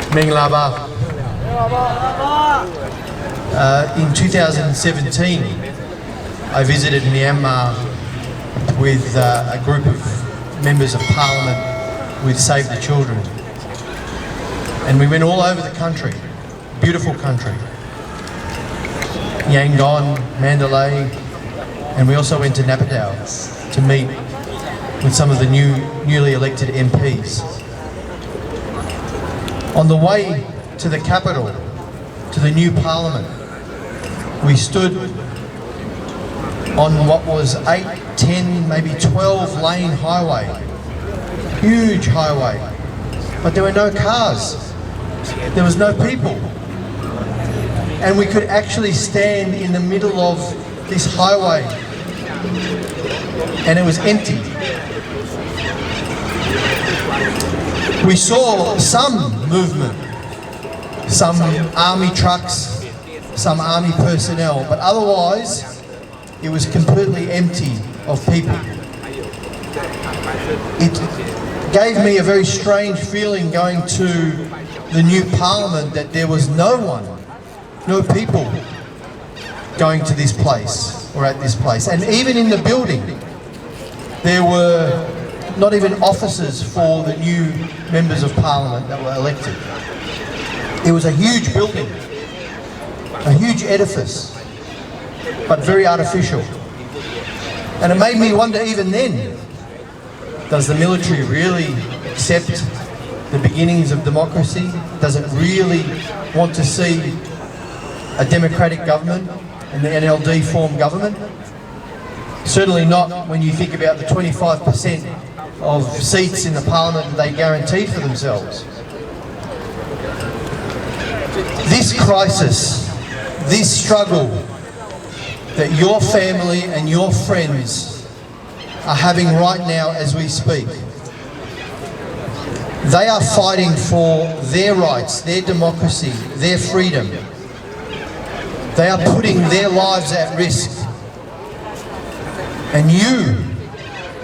Minglaba. In 2017, I visited Myanmar with a group of members of Parliament with Save the Children. And we went all over the country, beautiful country. Yangon, Mandalay, and we also went to Naypyidaw to meet with some of the newly elected MPs. On the way to the capital, to the new parliament, we stood on what was 8, 10, maybe 12 lane highway, huge highway, but there were no cars, there was no people. And we could actually stand in the middle of this highway and it was empty. We saw some movement, some army trucks, some army personnel, but otherwise it was completely empty of people. It gave me a very strange feeling going to the new parliament that there was no one, no people going to this place or at this place. And even in the building, there were not even offices for the new members of parliament that were elected. It was a huge building, a huge edifice, but very artificial. And it made me wonder even then, does the military really accept the beginnings of democracy? Does it really want to see a democratic government and the NLD form government? Certainly not when you think about the 25% of seats in the parliament that they guarantee for themselves. This crisis, this struggle that your family and your friends are having right now as we speak, they are fighting for their rights, their democracy, their freedom. They are putting their lives at risk. And you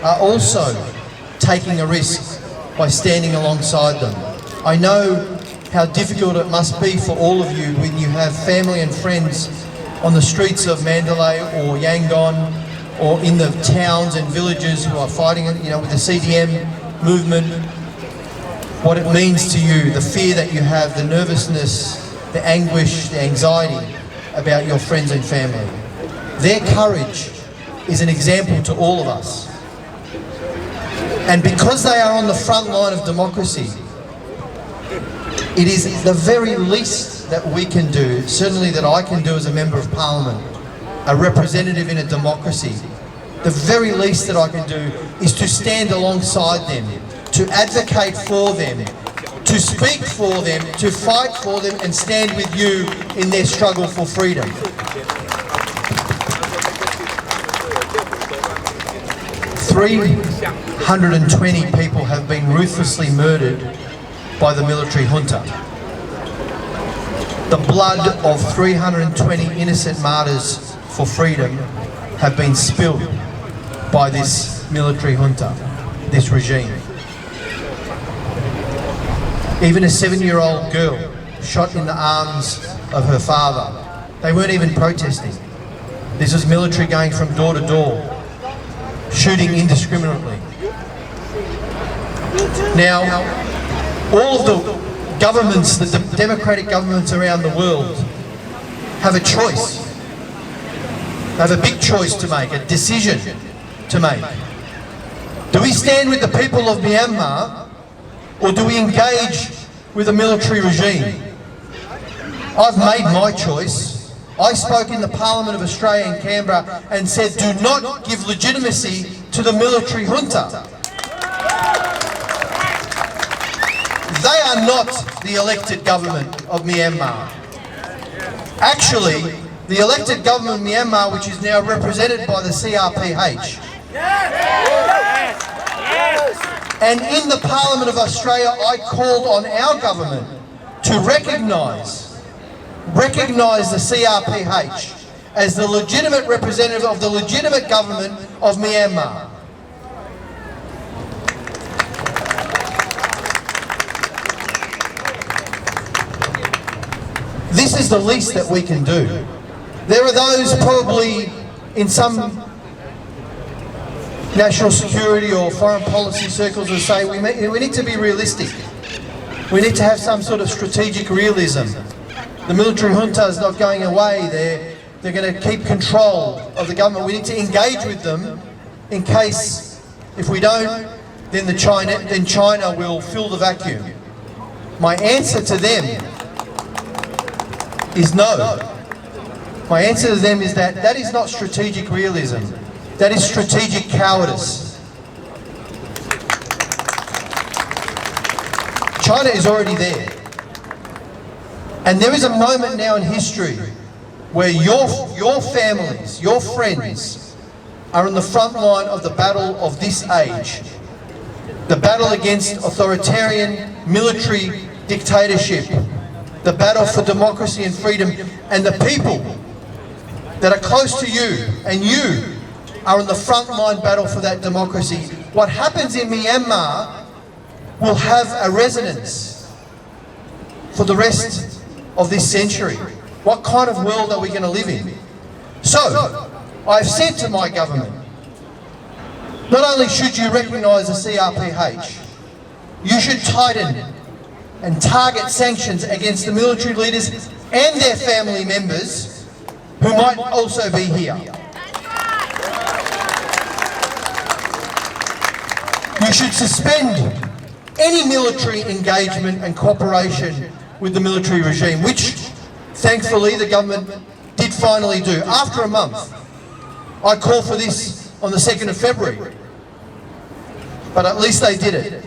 are also taking a risk by standing alongside them. I know how difficult it must be for all of you when you have family and friends on the streets of Mandalay or Yangon or in the towns and villages who are fighting, with the CDM movement. What it means to you, the fear that you have, the nervousness, the anguish, the anxiety about your friends and family. Their courage is an example to all of us. And because they are on the front line of democracy, it is the very least that we can do, certainly that I can do as a Member of Parliament, a representative in a democracy. The very least that I can do is to stand alongside them, to advocate for them, to speak for them, to fight for them and stand with you in their struggle for freedom. 320 people have been ruthlessly murdered by the military junta. The blood of 320 innocent martyrs for freedom have been spilled by this military junta, this regime. Even a 7-year-old girl shot in the arms of her father. They weren't even protesting. This was military going from door to door, shooting indiscriminately. Now, all of the governments, the democratic governments around the world have a choice. They have a big choice to make, a decision to make. Do we stand with the people of Myanmar or do we engage with a military regime? I've made my choice. I spoke in the Parliament of Australia in Canberra and said, do not give legitimacy to the military junta. They are not the elected government of Myanmar. Actually, the elected government of Myanmar, which is now represented by the CRPH. And in the Parliament of Australia, I called on our government to recognise the CRPH as the legitimate representative of the legitimate government of Myanmar. This is the least that we can do. There are those probably in some national security or foreign policy circles who say we need to be realistic. We need to have some sort of strategic realism. The military junta is not going away. They're going to keep control of the government. We need to engage with them in case, if we don't, then China will fill the vacuum. My answer to them is no. My answer to them is that is not strategic realism. That is strategic cowardice. China is already there. And there is a moment now in history where your families, your friends, are on the front line of the battle of this age. The battle against authoritarian military dictatorship. The battle for democracy and freedom. And the people that are close to you and you are on the front line battle for that democracy. What happens in Myanmar will have a resonance for the rest of this century. What kind of world are we going to live in? So, I've said to my government, not only should you recognise the CRPH, you should tighten and target sanctions against the military leaders and their family members who might also be here. You should suspend any military engagement and cooperation with the military regime, which thankfully the government did finally do. After a month, I called for this on the 2nd of February, but at least they did it.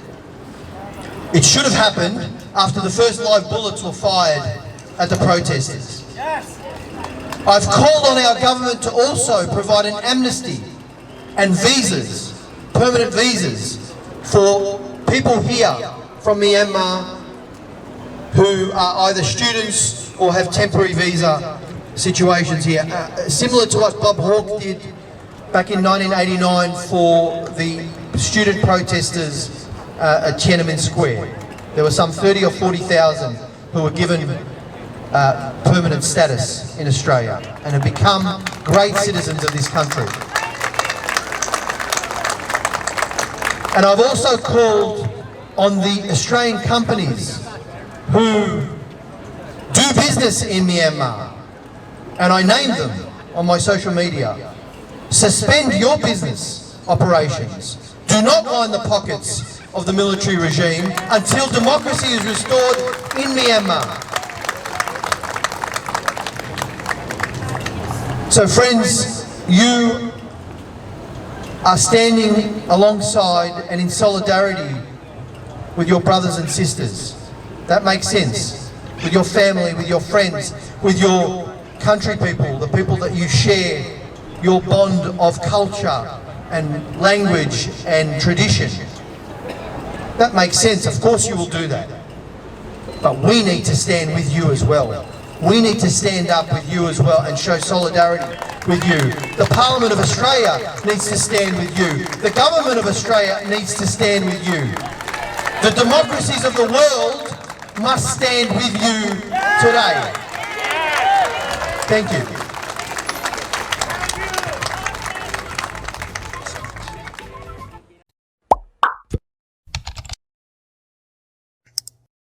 It should have happened after the first live bullets were fired at the protesters. I've called on our government to also provide an amnesty and visas, permanent visas, for people here from Myanmar who are either students or have temporary visa situations here. Similar to what Bob Hawke did back in 1989 for the student protesters at Tiananmen Square. There were some 30 or 40,000 who were given permanent status in Australia and have become great citizens of this country. And I've also called on the Australian companies who do business in Myanmar, and I named them on my social media. Suspend your business operations. Do not line the pockets of the military regime until democracy is restored in Myanmar. So friends, you are standing alongside and in solidarity with your brothers and sisters. That makes sense. With your family, with your friends, with your country people, the people that you share your bond of culture and language and tradition. That makes sense. Of course you will do that. But we need to stand with you as well. We need to stand up with you as well and show solidarity with you. The Parliament of Australia needs to stand with you. The Government of Australia needs to stand with you. The democracies of the world must stand with you today. Thank you.